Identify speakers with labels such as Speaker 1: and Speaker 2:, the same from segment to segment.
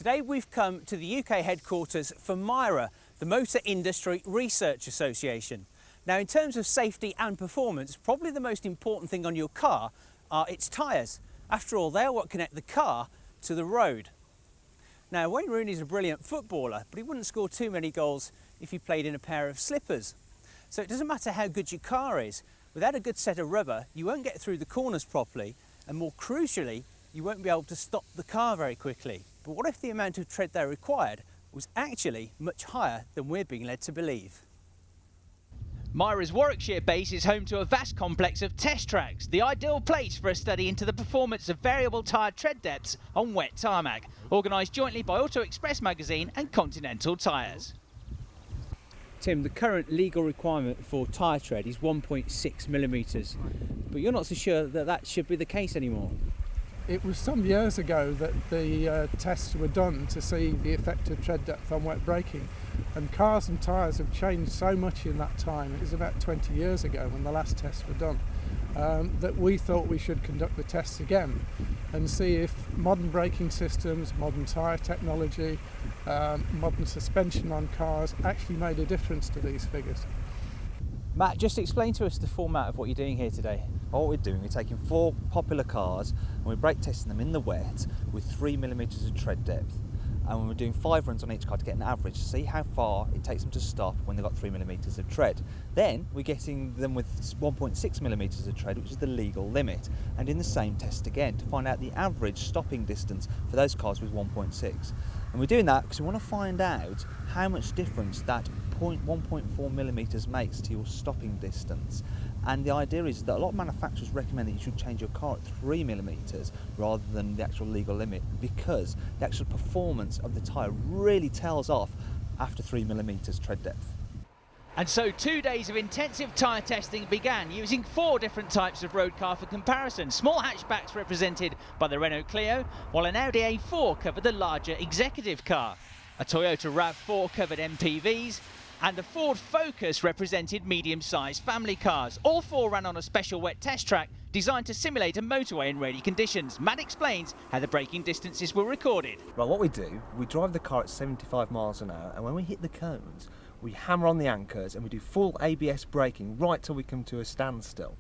Speaker 1: Today we've come to the UK headquarters for MIRA, the Motor Industry Research Association. Now, in terms of safety and performance, probably the most important thing on your car are its tyres. After all, they're what connect the car to the road. Now, Wayne Rooney's a brilliant footballer, but he wouldn't score too many goals if he played in a pair of slippers. So it doesn't matter how good your car is, without a good set of rubber, you won't get through the corners properly, and more crucially, you won't be able to stop the car very quickly. But what if the amount of tread they required was actually much higher than we're being led to believe?
Speaker 2: MIRA's Warwickshire base is home to a vast complex of test tracks, the ideal place for a study into the performance of variable tyre tread depths on wet tarmac, organised jointly by Auto Express magazine and Continental Tyres.
Speaker 1: Tim, the current legal requirement for tyre tread is 1.6 millimetres, but you're not so sure that that should be the case anymore.
Speaker 3: It was some years ago that the tests were done to see the effect of tread depth on wet braking, and cars and tyres have changed so much in that time. It was about 20 years ago when the last tests were done, that we thought we should conduct the tests again and see if modern braking systems, modern tyre technology, modern suspension on cars actually made a difference to these figures.
Speaker 1: Matt, just explain to us the format of what you're doing here today.
Speaker 4: What we're doing, we're taking 4 popular cars and we're brake testing them in the wet with 3 millimetres of tread depth. And we're doing 5 runs on each car to get an average to see how far it takes them to stop when they've got 3 millimetres of tread. Then we're getting them with 1.6 millimetres of tread, which is the legal limit, and in the same test again to find out the average stopping distance for those cars with 1.6. And we're doing that because we want to find out how much difference that 1.4 millimetres makes to your stopping distance. And the idea is that a lot of manufacturers recommend that you should change your car at 3 millimetres rather than the actual legal limit, because the actual performance of the tyre really tails off after 3 millimetres tread depth.
Speaker 2: And so 2 days of intensive tyre testing began, using 4 different types of road car for comparison. Small hatchbacks represented by the Renault Clio, while an Audi A4 covered the larger executive car. A Toyota RAV4 covered MPVs, and the Ford Focus represented medium-sized family cars. All 4 ran on a special wet test track designed to simulate a motorway in rainy conditions. Matt explains how the braking distances were recorded.
Speaker 4: Right, what we do, we drive the car at 75 miles an hour, and when we hit the cones, we hammer on the anchors and we do full ABS braking right till we come to a standstill.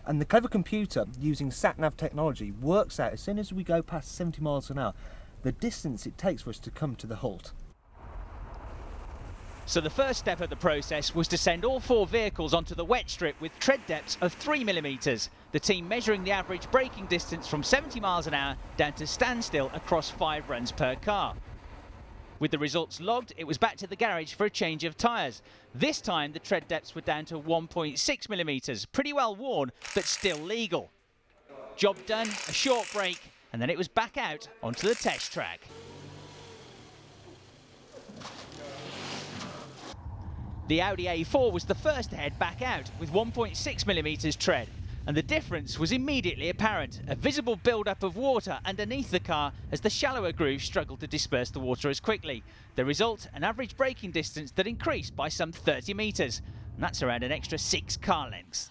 Speaker 4: And the clever computer, using sat-nav technology, works out as soon as we go past 70 miles an hour, the distance it takes for us to come to the halt.
Speaker 2: So the first step of the process was to send all 4 vehicles onto the wet strip with tread depths of 3 millimetres, the team measuring the average braking distance from 70 miles an hour down to standstill across 5 runs per car. With the results logged, it was back to the garage for a change of tyres. This time the tread depths were down to 1.6 millimetres, pretty well worn but still legal. Job done, a short break, and then it was back out onto the test track. The Audi A4 was the first to head back out with 1.6 millimetres tread, and the difference was immediately apparent. A visible build-up of water underneath the car as the shallower grooves struggled to disperse the water as quickly. The result, an average braking distance that increased by some 30 metres, and that's around an extra 6 car lengths.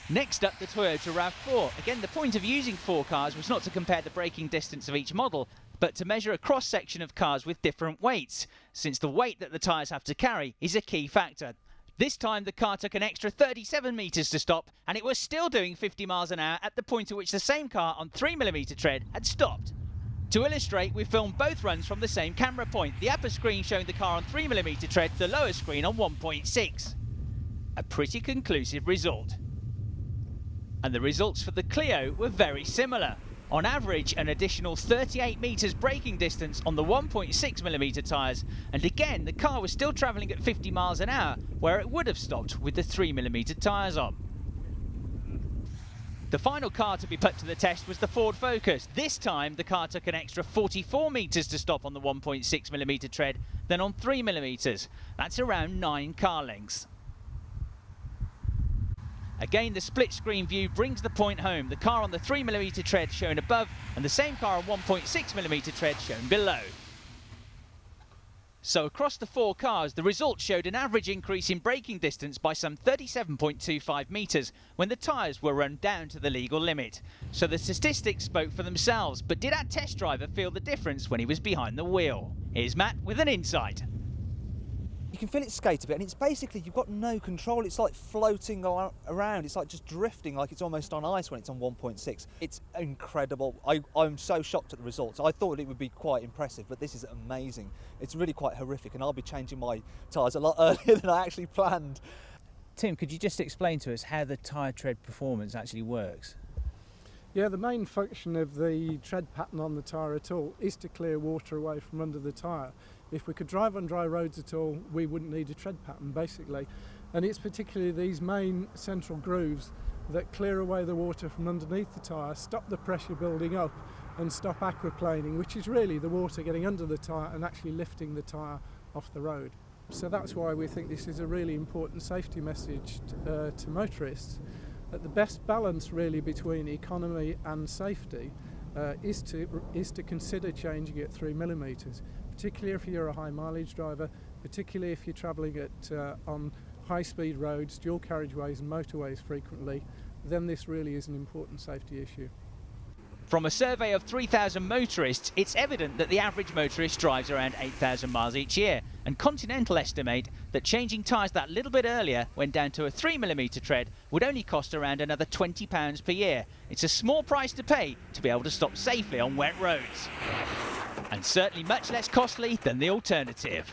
Speaker 2: Next up, the Toyota RAV4. Again, the point of using 4 cars was not to compare the braking distance of each model, but to measure a cross-section of cars with different weights, since the weight that the tyres have to carry is a key factor. This time the car took an extra 37 metres to stop, and it was still doing 50 miles an hour at the point at which the same car on 3 millimetre tread had stopped. To illustrate, we filmed both runs from the same camera point, the upper screen showing the car on 3 millimetre tread, the lower screen on 1.6. A pretty conclusive result. And the results for the Clio were very similar. On average, an additional 38 metres braking distance on the 1.6 millimetre tyres, and again the car was still travelling at 50 miles an hour where it would have stopped with the 3 millimetre tyres on. The final car to be put to the test was the Ford Focus. This time the car took an extra 44 metres to stop on the 1.6 millimetre tread than on 3 millimetres. That's around 9 car lengths. Again, the split screen view brings the point home. The car on the 3 millimetre tread shown above and the same car on 1.6 millimetre tread shown below. So across the 4 cars, the results showed an average increase in braking distance by some 37.25 metres when the tyres were run down to the legal limit. So the statistics spoke for themselves, but did our test driver feel the difference when he was behind the wheel? Here's Matt with an insight.
Speaker 4: You can feel it skate a bit, and it's basically, you've got no control. It's like floating around. It's like just drifting, like it's almost on ice when it's on 1.6. It's incredible. I'm so shocked at the results. I thought it would be quite impressive, but this is amazing. It's really quite horrific, and I'll be changing my tyres a lot earlier than I actually planned.
Speaker 1: Tim, could you just explain to us how the tyre tread performance actually works?
Speaker 3: Yeah, the main function of the tread pattern on the tyre at all is to clear water away from under the tyre. If we could drive on dry roads at all, we wouldn't need a tread pattern, basically. And it's particularly these main central grooves that clear away the water from underneath the tyre, stop the pressure building up and stop aquaplaning, which is really the water getting under the tyre and actually lifting the tyre off the road. So that's why we think this is a really important safety message to motorists, that the best balance really between economy and safety is to consider changing at 3 millimetres, particularly if you're a high mileage driver, particularly if you're travelling on high speed roads, dual carriageways and motorways frequently, then this really is an important safety issue.
Speaker 2: From a survey of 3,000 motorists, it's evident that the average motorist drives around 8,000 miles each year, and Continental estimate that changing tyres that little bit earlier, when down to a 3mm tread, would only cost around another £20 per year. It's a small price to pay to be able to stop safely on wet roads, and certainly much less costly than the alternative.